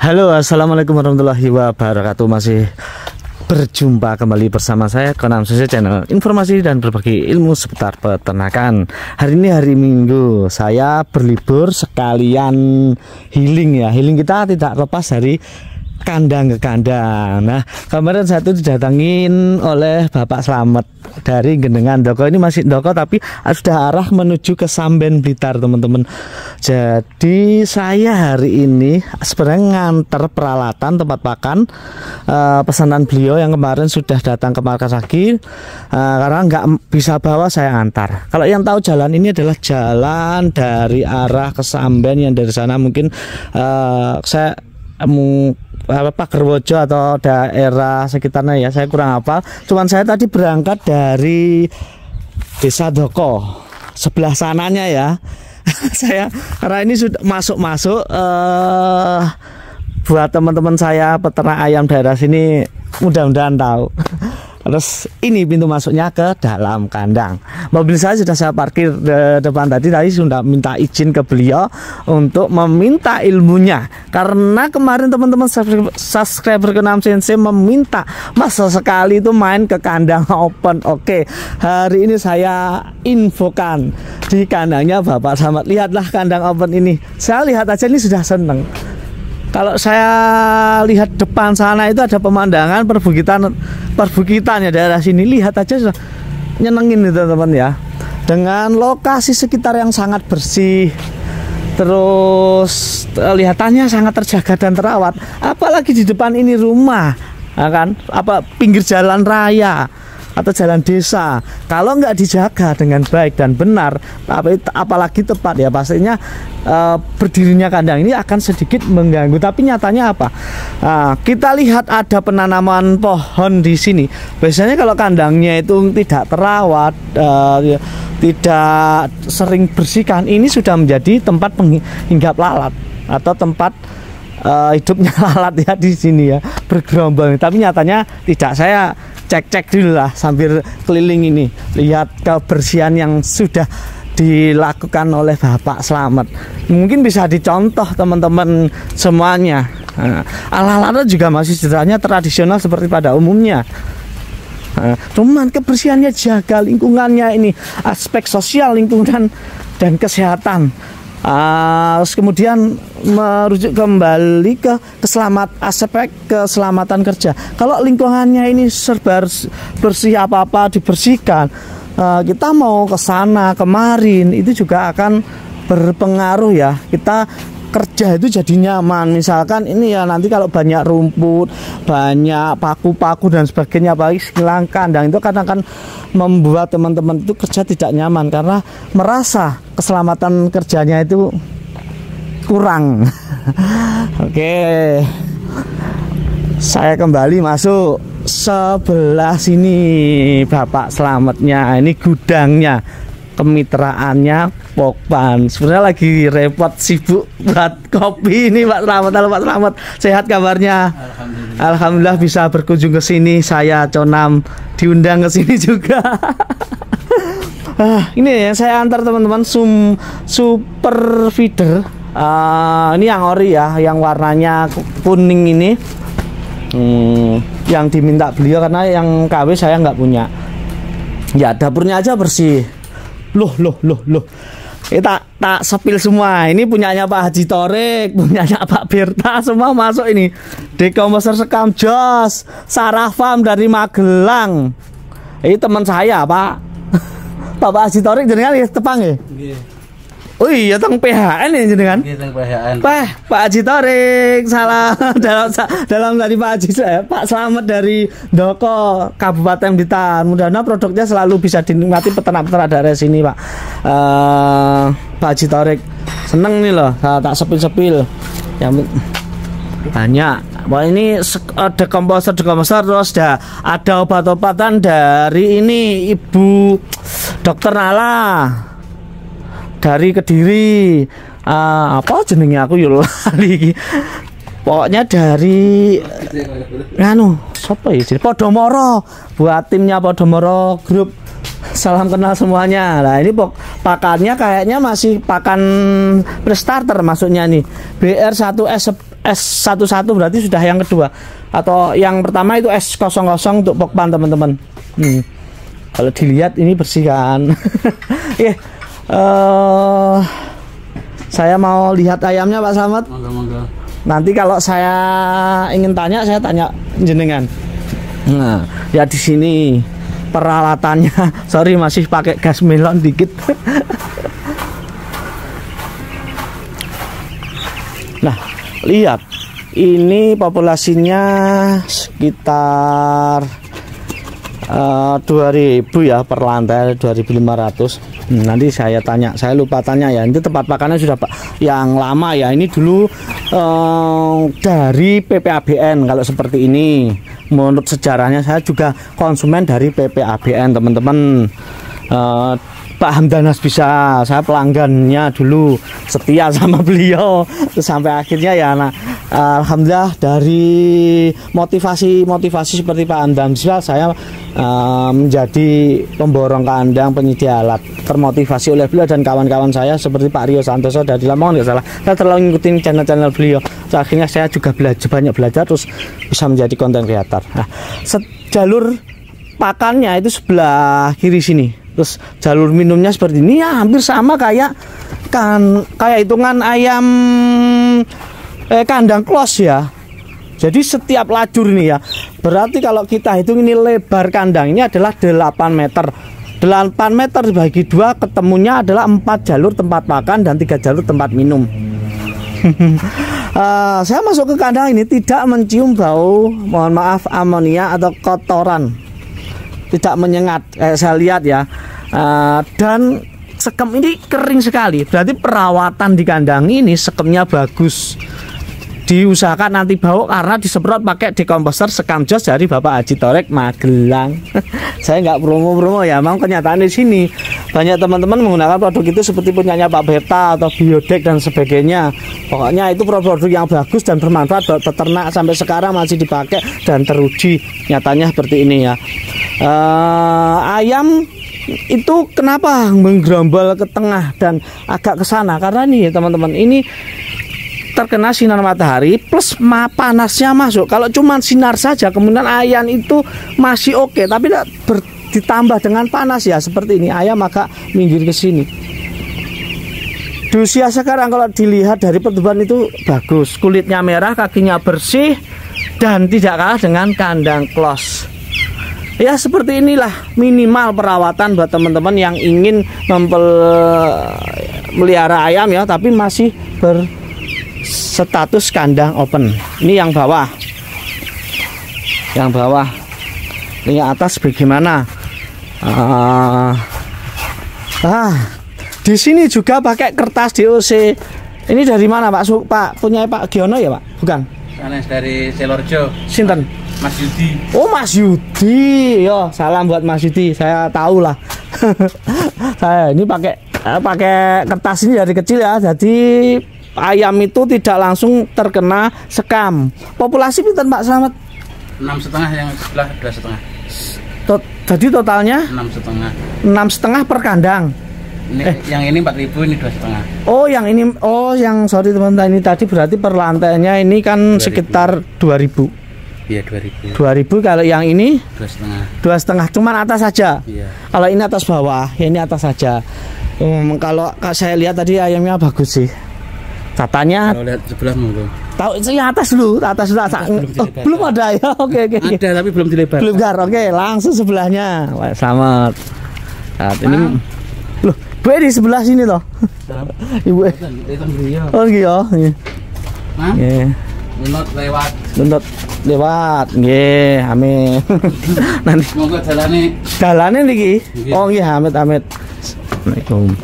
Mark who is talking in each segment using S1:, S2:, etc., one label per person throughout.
S1: Halo, assalamualaikum warahmatullahi wabarakatuh. Masih berjumpa kembali bersama saya Konam Sese Channel, informasi dan berbagi ilmu seputar peternakan. Hari ini hari Minggu, saya berlibur sekalian healing ya. Healing kita tidak lepas dari kandang ke kandang. Nah, kemarin saya itu didatangin oleh Bapak Slamet dari Gendengan Doko. Ini masih Doko tapi sudah arah menuju ke Samben Blitar, teman-teman. Jadi saya hari ini sebenarnya nganter peralatan tempat pakan pesanan beliau yang kemarin sudah datang ke markas lagi, karena nggak bisa bawa, saya antar. Kalau yang tahu jalan ini adalah jalan dari arah ke Samben, yang dari sana mungkin saya Pak Gerwojo atau daerah sekitarnya ya, saya kurang hafal. Cuman saya tadi berangkat dari Desa Doko sebelah sananya ya. Saya karena ini sudah masuk buat teman-teman saya peternak ayam daerah sini mudah-mudahan tahu. Terus ini pintu masuknya ke dalam kandang. Mobil saya sudah saya parkir di depan tadi sudah minta izin ke beliau untuk meminta ilmunya. Karena kemarin teman-teman subscriber Konam Sensei meminta masa sekali itu main ke kandang open. Oke, hari ini saya infokan di kandangnya Bapak Slamet. Lihatlah kandang open ini. Saya lihat aja ini sudah seneng. Kalau saya lihat depan sana itu ada pemandangan perbukitan ya daerah sini. Lihat aja sudah nyenengin itu teman-teman ya. Dengan lokasi sekitar yang sangat bersih, terus kelihatannya sangat terjaga dan terawat. Apalagi di depan ini rumah, kan? Apa pinggir jalan raya atau jalan desa, kalau nggak dijaga dengan baik dan benar, apalagi tepat ya, pastinya berdirinya kandang ini akan sedikit mengganggu. Tapi nyatanya apa? Kita lihat ada penanaman pohon di sini. Biasanya kalau kandangnya itu tidak terawat, tidak sering bersihkan, ini sudah menjadi tempat penghinggap lalat atau tempat hidupnya lalat ya di sini ya, bergerombol. Tapi nyatanya tidak. Saya cek dulu lah sambil keliling ini, lihat kebersihan yang sudah dilakukan oleh Bapak Slamet. Mungkin bisa dicontoh teman-teman semuanya. Ala-ala juga masih sebenarnya tradisional seperti pada umumnya. Cuman kebersihannya, jaga lingkungannya, ini aspek sosial lingkungan dan kesehatan. Kemudian merujuk kembali ke aspek keselamatan kerja. Kalau lingkungannya ini serba bersih, apa-apa dibersihkan, kita mau ke sana kemarin itu juga akan berpengaruh ya. Kita kerja itu jadi nyaman. Misalkan ini ya, nanti kalau banyak rumput, banyak paku-paku dan sebagainya, apalagi hilang kandang, itu kadang akan membuat teman-teman itu kerja tidak nyaman karena merasa keselamatan kerjanya itu kurang. Oke, saya kembali masuk sebelah sini Bapak Slametnya. Ini gudangnya, kemitraannya Pokpan. Sebenarnya lagi repot sibuk buat kopi ini Pak Slamet. Halo Pak Slamet, sehat kabarnya? Alhamdulillah bisa berkunjung ke sini. Saya Conam diundang ke sini juga. Ini yang saya antar teman-teman, super feeder. Ini yang ori ya, yang warnanya kuning ini. Yang diminta beliau karena yang KW saya nggak punya. Ya dapurnya aja bersih. Loh. Tak sepil semua. Ini punyanya Pak Haji Torik, punyanya Pak Birta, semua masuk ini. Dekomposer sekam jos, Sarah Farm dari Magelang. Ini teman saya Pak. Pak Haji Torik jenengan ya tepang ya? Nggih. Oh iya, teng PHN ya jenengan? Nggih, teng PHN. Pak Haji Torik, salah dalam tadi Pak Haji Pak Slamet dari Doko Kabupaten Blitar. Mudah-mudahan produknya selalu bisa dinikmati peternak-peternak daerah sini Pak. Pak Haji Torik seneng nih loh, tak sepil-sepil yang banyak. Wah, ini dekomposer terus ada obat-obatan dari ini Ibu Dokter Nala dari Kediri. Apa jenengnya aku yo lali. Pokoknya dari siapa ya? Jadi Podomoro, buat timnya Podomoro Group. Salam kenal semuanya. Nah ini pakannya kayaknya masih pakan pre-starter, maksudnya nih BR1 S11 berarti sudah yang kedua, atau yang pertama itu S00 untuk pokpan teman-teman. Kalau dilihat ini bersih kan. Saya mau lihat ayamnya Pak Slamet.
S2: Monggo.
S1: Nanti kalau saya ingin tanya, saya tanya jenengan. Nah, ya di sini peralatannya. Sorry masih pakai gas melon dikit. Nah, lihat. Ini populasinya sekitar 2000 ya per lantai, 2500. Nanti saya tanya, saya lupa tanya ya. Ini tempat pakannya sudah yang lama ya. Ini dulu dari PPABN kalau seperti ini. Menurut sejarahnya saya juga konsumen dari PPABN teman-teman. Pak Hamdanas bisa, saya pelanggannya dulu, setia sama beliau sampai akhirnya ya. Nah, alhamdulillah dari motivasi seperti Pak Hamdanas bisa saya menjadi pemborong kandang, penyedia alat, termotivasi oleh beliau dan kawan-kawan saya seperti Pak Rio Santoso dari Lamongan nggak salah. Saya terlalu ngikutin channel-channel beliau. Terus akhirnya saya juga banyak belajar terus bisa menjadi konten kreator. Nah, jalur pakannya itu sebelah kiri sini. Terus jalur minumnya seperti ini ya, hampir sama kayak hitungan ayam kandang close ya. Jadi setiap lajur ini ya, berarti kalau kita hitung ini lebar kandang ini adalah 8 meter. 8 meter dibagi 2 ketemunya adalah 4 jalur tempat makan dan 3 jalur tempat minum. Saya masuk ke kandang ini tidak mencium bau, mohon maaf, amonia atau kotoran. Tidak menyengat, saya lihat ya. Dan sekem ini kering sekali. Berarti perawatan di kandang ini sekemnya bagus. Diusahakan nanti bau karena disemprot pakai dekomposer sekam jos dari Bapak Haji Torek Magelang. Saya nggak promo-promo ya, memang kenyataan di sini banyak teman-teman menggunakan produk itu seperti punyanya Pak Berta atau Biodek dan sebagainya. Pokoknya itu produk yang bagus dan bermanfaat buat peternak, sampai sekarang masih dipakai dan teruji. Nyatanya seperti ini ya. Ayam itu kenapa menggerombol ke tengah dan agak ke sana? Karena nih teman-teman, ini terkena sinar matahari plus panasnya masuk. Kalau cuma sinar saja kemudian ayam itu masih oke, tapi ditambah dengan panas ya seperti ini, ayam agak minggir ke sini. Di usia sekarang kalau dilihat dari pertumbuhan itu bagus, kulitnya merah, kakinya bersih dan tidak kalah dengan kandang close. Ya seperti inilah minimal perawatan buat teman-teman yang ingin melihara ayam ya, tapi masih berstatus kandang open. Ini yang bawah. Yang bawah. Ini atas bagaimana? Di sini juga pakai kertas DOC. Ini dari mana Pak? Pak punya Pak Giono ya Pak? Bukan?
S2: Dari Selorjo.
S1: Sinten?
S2: Mas Yudi.
S1: Oh Mas Yudi, yo salam buat Mas Yudi, saya tahu lah. Saya ini pakai kertas ini dari kecil ya, jadi ayam itu tidak langsung terkena sekam. Populasi pinten Pak Slamet?
S2: 6,5, yang sebelah 2,5.
S1: Jadi totalnya
S2: 6,5.
S1: 6,5 per kandang.
S2: Yang ini 4.000, ini 2,5.
S1: Oh yang ini, yang sorry teman-teman, ini tadi berarti per lantainya ini kan
S2: 2000.
S1: Sekitar 2.000.
S2: Iya 2000.
S1: 2000, kalau yang ini
S2: 2,5.
S1: cuman atas saja.
S2: Iya.
S1: Kalau ini atas bawah, ya ini atas saja. Kalau saya lihat tadi ayamnya bagus sih. Katanya.
S2: Kalau lihat sebelah mulu.
S1: Tahu itu yang atas dulu, belum ada ya. Oke.
S2: Ada tapi belum dilebar.
S1: Belum gar. Oke, langsung sebelahnya. Wah, selamat. Saat ini loh, Bu di sebelah sini loh. Ibu. Oh iya. Nggih.
S2: Lunut
S1: lewat. Nggih, amin. Nanti
S2: monggo
S1: dalane niki. Oh nggih, amit. Assalamualaikum.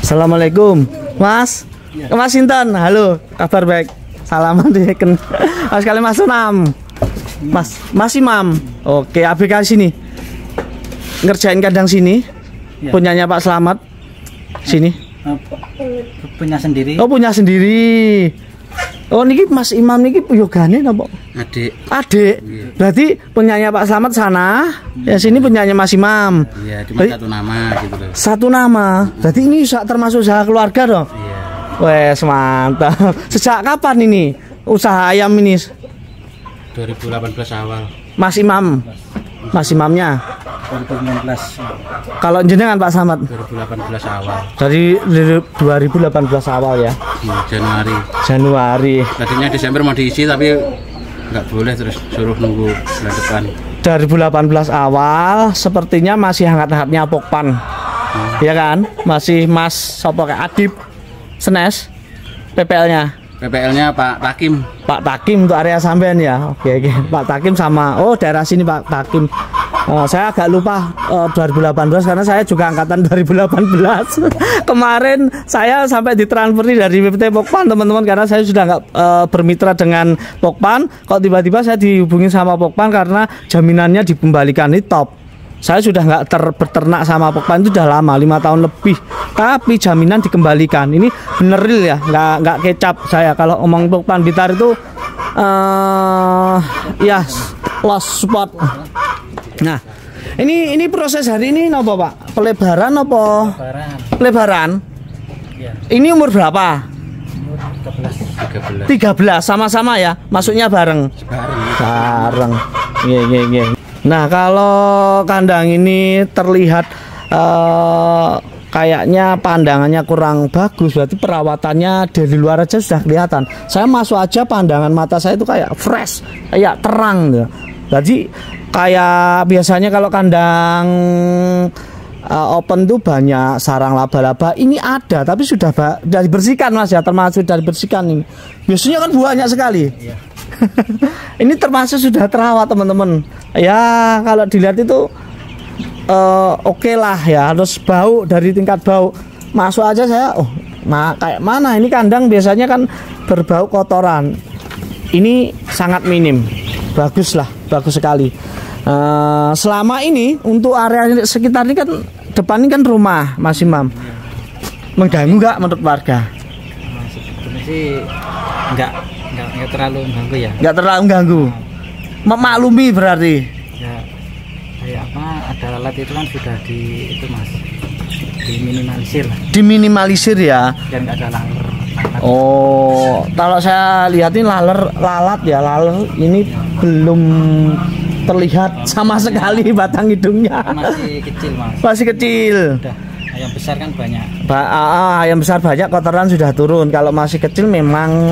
S1: Assalamualaikum, Mas. Mas Sinten, halo, kabar baik. Salaman diken. Mas kali Mas Sunam. Mas Imam. Oke, ABK sini. Ngerjain kandang sini. Punyanya Pak Slamet. Sini.
S2: Punya sendiri.
S1: Oh, punya sendiri. Oh niki Mas Imam niki yogane napa?
S2: Adik.
S1: Adik. Berarti punyanya Pak Slamet sana, ya sini punyanya Mas Imam.
S2: Iya, cuma satu nama gitu loh.
S1: Satu nama. Berarti ini termasuk usaha keluarga dong?
S2: Iya.
S1: Wes mantap. Sejak kapan ini usaha ayam ini?
S2: 2018 awal.
S1: Mas Imam. Mas Imamnya
S2: 2019.
S1: kalau jenengan Pak Slamet
S2: 2018 awal.
S1: dari 2018 awal ya. Januari.
S2: Tadinya Desember mau diisi tapi nggak boleh, terus suruh nunggu bulan depan.
S1: 2018 awal sepertinya masih hangat-hangatnya Pokpan. Ya kan? Masih Mas sopo kayak Adib Senes PPL-nya.
S2: PPL-nya Pak Takim.
S1: Pak Takim untuk area sampean ya. Oke. Pak Takim sama daerah sini Pak Takim. Saya agak lupa 2018 karena saya juga angkatan 2018. Kemarin saya sampai ditransferi dari BPT Pokpan teman-teman, karena saya sudah nggak bermitra dengan Pokpan. Kok tiba-tiba saya dihubungi sama Pokpan karena jaminannya dikembalikan, ini top. Saya sudah nggak berternak sama Pokpan itu sudah lama, 5 tahun lebih. Tapi jaminan dikembalikan. Ini bener real ya, nggak kecap saya kalau ngomong Pokpan Blitar itu ya lost spot. Nah, ini proses hari ini apa Pak? Pelebaran apa? Pelebaran. Ya. Ini umur berapa? Umur 13 sama-sama ya, masuknya bareng. Bareng. Iya. Nah, kalau kandang ini terlihat kayaknya pandangannya kurang bagus, berarti perawatannya dari luar aja sudah kelihatan. Saya masuk aja pandangan mata saya itu kayak fresh, kayak terang gitu. Jadi kayak biasanya kalau kandang open tuh banyak sarang laba-laba, ini ada tapi sudah dibersihkan Mas ya, termasuk dari bersihkan ini. Biasanya kan banyak sekali. Iya. Ini termasuk sudah terawat teman-teman. Ya kalau dilihat itu oke lah ya, harus bau, dari tingkat bau masuk aja saya kayak mana ini kandang biasanya kan berbau kotoran. Ini sangat minim, bagus sekali. Selama ini untuk area sekitar ini kan depan ini kan rumah Mas Imam, mengganggu nggak menurut warga?
S2: Sebetulnya sih nggak terlalu mengganggu ya. Nggak
S1: terlalu mengganggu. Memaklumi berarti.
S2: Ya, kayak apa? Ada lalat itu kan sudah Mas, diminimalisir.
S1: Diminimalisir ya.
S2: Dan nggak ada laler.
S1: Oh, kalau saya lihat ini lalat ini ya. Belum terlihat sama sekali batang hidungnya.
S2: Masih kecil Mas.
S1: Masih kecil.
S2: Udah. Ayam besar kan banyak.
S1: Ayam besar banyak, kotoran sudah turun. Kalau masih kecil memang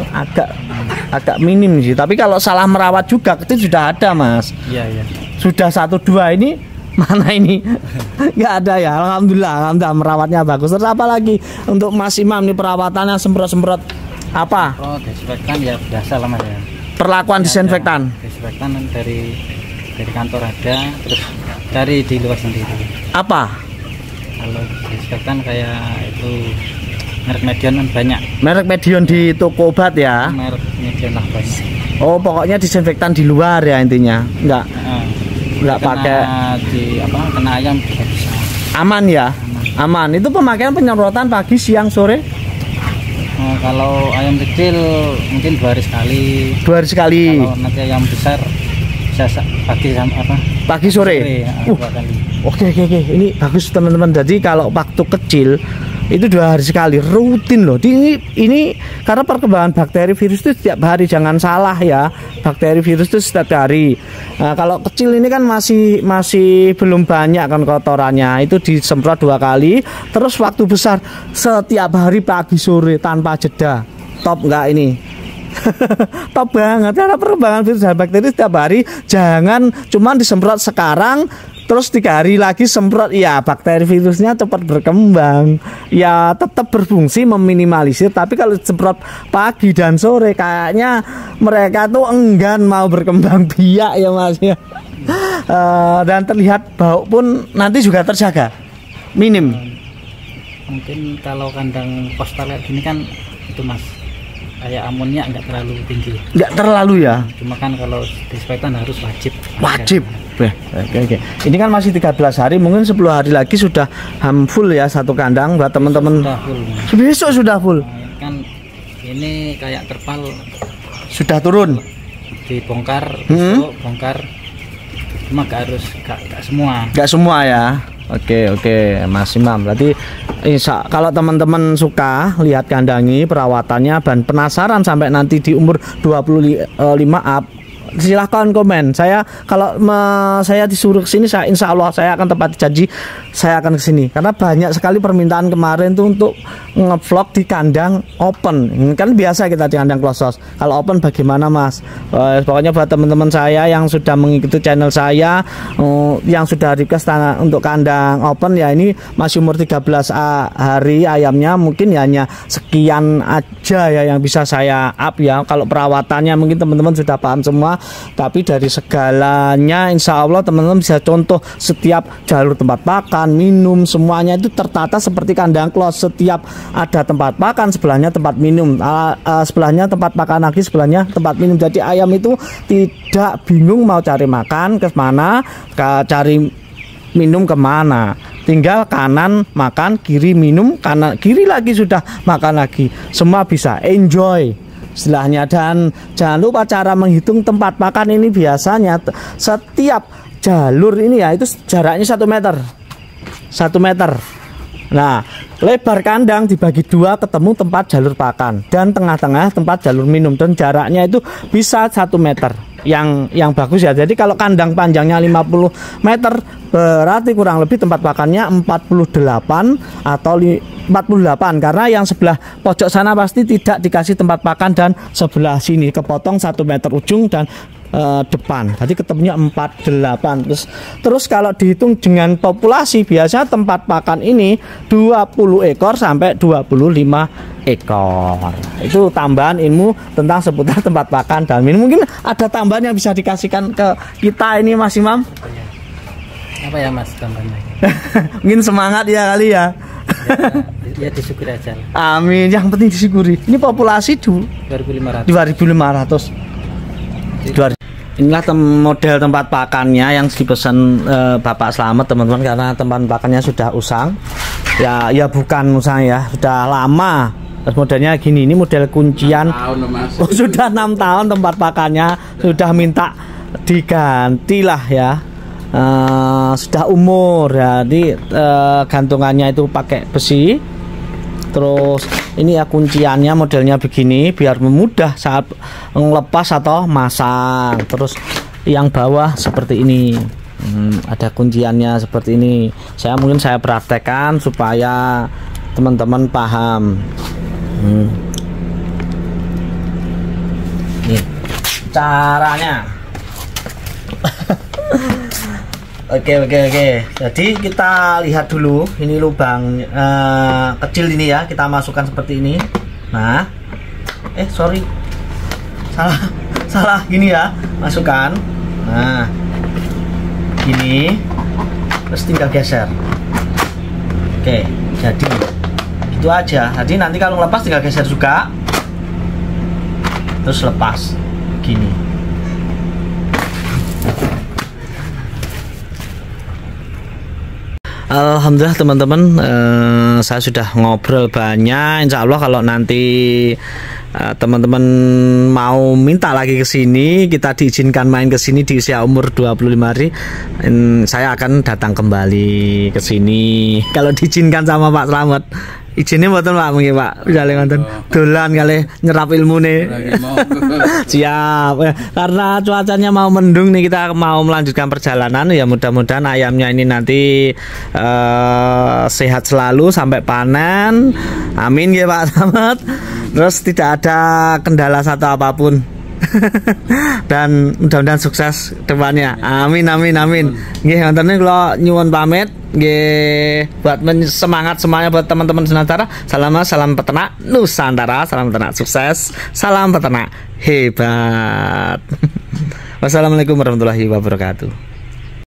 S1: agak minim sih. Tapi kalau salah merawat juga itu sudah ada Mas.
S2: Iya.
S1: Sudah 1-2 ini mana ini? Nggak ada ya. Alhamdulillah merawatnya bagus. Terus apa lagi untuk Mas Imam nih perawatannya, semprot apa?
S2: Oh, desinfektan ya biasa lah Mas ya.
S1: Perlakuan disinfektan.
S2: Desinfektan dari kantor ada, terus dari di luar sendiri.
S1: Apa?
S2: Kalau disinfektan kayak itu merek Medion kan banyak.
S1: Merek Medion di toko obat ya.
S2: Merek Medion lah banyak.
S1: Oh, pokoknya disinfektan di luar ya intinya. Enggak pakai
S2: kena ayam juga bisa.
S1: Aman ya? Aman. Itu pemakaian penyemprotan pagi, siang, sore?
S2: Kalau ayam kecil mungkin 2 hari sekali.
S1: 2 hari sekali.
S2: Kalau nanti ayam besar bisa pagi sama
S1: pagi sore. Oke. Ini bagus teman-teman. Jadi kalau waktu kecil itu 2 hari sekali, rutin loh. Ini karena perkembangan bakteri virus itu setiap hari, jangan salah ya. Bakteri virus itu setiap hari. Nah, kalau kecil ini kan masih belum banyak kan kotorannya. Itu disemprot 2 kali. Terus waktu besar setiap hari pagi sore tanpa jeda. Top nggak ini? Top banget karena perkembangan virus dan bakteri setiap hari. Jangan cuma disemprot sekarang terus 3 hari lagi semprot, ya bakteri virusnya cepat berkembang, ya tetap berfungsi meminimalisir. Tapi kalau semprot pagi dan sore kayaknya mereka tuh enggan mau berkembang biak ya Mas ya. Dan terlihat bau pun nanti juga terjaga minim.
S2: Mungkin kalau kandang postal kayak gini kan itu Mas, kayak amonnya nggak terlalu tinggi.
S1: Nggak terlalu ya.
S2: Cuma kan kalau disinfektan harus wajib.
S1: Oke. Ini kan masih 13 hari, mungkin 10 hari lagi sudah full ya satu kandang buat teman-teman.
S2: Sudah full.
S1: Besok sudah full.
S2: Kan Ini kayak terpal
S1: Sudah turun.
S2: dibongkar, besok bongkar. Cuma gak semua.
S1: Gak semua ya. Oke Mas Imam. Berarti kalau teman-teman suka lihat kandangi perawatannya dan penasaran sampai nanti di umur 25 up, silahkan komen. Kalau saya disuruh kesini, insya Allah saya akan tepati janji, saya akan kesini karena banyak sekali permintaan kemarin tuh untuk ngevlog di kandang open. Kan biasa kita di kandang close. Kalau open bagaimana Mas? Pokoknya buat teman-teman saya yang sudah mengikuti channel saya, yang sudah request untuk kandang open, ya ini masih umur 13 hari ayamnya, mungkin ya hanya sekian aja ya yang bisa saya up ya. Kalau perawatannya mungkin teman-teman sudah paham semua, tapi dari segalanya insya Allah teman-teman bisa contoh setiap jalur tempat makan, minum, semuanya itu tertata seperti kandang close. Setiap ada tempat makan, sebelahnya tempat minum, sebelahnya tempat makan lagi, sebelahnya tempat minum. Jadi ayam itu tidak bingung mau cari makan ke mana, cari minum kemana, tinggal kanan makan, kiri minum, kanan kiri lagi sudah makan lagi, semua bisa enjoy istilahnya. Dan jangan lupa cara menghitung tempat makan ini, biasanya setiap jalur ini ya itu jaraknya 1 meter. Nah, lebar kandang dibagi 2, ketemu tempat jalur pakan dan tengah-tengah tempat jalur minum, dan jaraknya itu bisa 1 meter yang bagus ya. Jadi kalau kandang panjangnya 50 meter berarti kurang lebih tempat pakannya 48 atau 48, karena yang sebelah pojok sana pasti tidak dikasih tempat pakan dan sebelah sini kepotong 1 meter ujung dan depan, jadi ketemunya 48. Terus kalau dihitung dengan populasi, biasa tempat pakan ini 20 ekor sampai 25 ekor. Itu tambahan ilmu tentang seputar tempat pakan dan minum. Mungkin ada tambahan yang bisa dikasihkan ke kita ini Mas Imam?
S2: Apa ya Mas tambahannya?
S1: Mungkin semangat ya kali ya.
S2: Ya disyukuri aja.
S1: Amin, yang penting disyukuri. Ini populasi 2500. Inilah model tempat pakannya yang dipesan Bapak Slamet teman-teman, karena tempat pakannya sudah usang. Ya bukan usang ya, sudah lama. Terus modelnya gini, ini model kuncian. Sudah 6 tahun tempat pakannya, sudah minta diganti lah ya. Sudah umur ya, jadi gantungannya itu pakai besi. Terus ini ya kunciannya modelnya begini biar memudah saat ngelepas atau masang. Terus yang bawah seperti ini, ada kunciannya seperti ini. Mungkin saya praktekkan supaya teman-teman paham. Nih caranya. Oke. Jadi kita lihat dulu, ini lubang kecil ini ya, kita masukkan seperti ini. Nah, sorry, salah gini ya, masukkan. Nah, gini, terus tinggal geser. Oke, jadi itu aja. Jadi nanti kalau lepas tinggal geser juga, terus lepas gini. Alhamdulillah teman-teman, saya sudah ngobrol banyak. Insya Allah kalau nanti teman-teman mau minta lagi ke sini, kita diizinkan main ke sini di usia umur 25 hari, saya akan datang kembali ke sini kalau diizinkan sama Pak Slamet. Izinnya mboten Pak, mungkin Pak jale ngonten dolan kali nyerap ilmu nih. Siap ya. Karena cuacanya mau mendung nih, kita mau melanjutkan perjalanan ya. Mudah-mudahan ayamnya ini nanti sehat selalu sampai panen. Amin ya Pak Slamet. Terus tidak ada kendala satu apapun. Dan mudah-mudahan sukses depannya. Amin. Nggih ngoten kula nyuwun pamit. Nggih, buat semangat semuanya buat teman-teman Nusantara. Salam peternak Nusantara, salam peternak sukses, salam peternak hebat. Wassalamualaikum warahmatullahi wabarakatuh.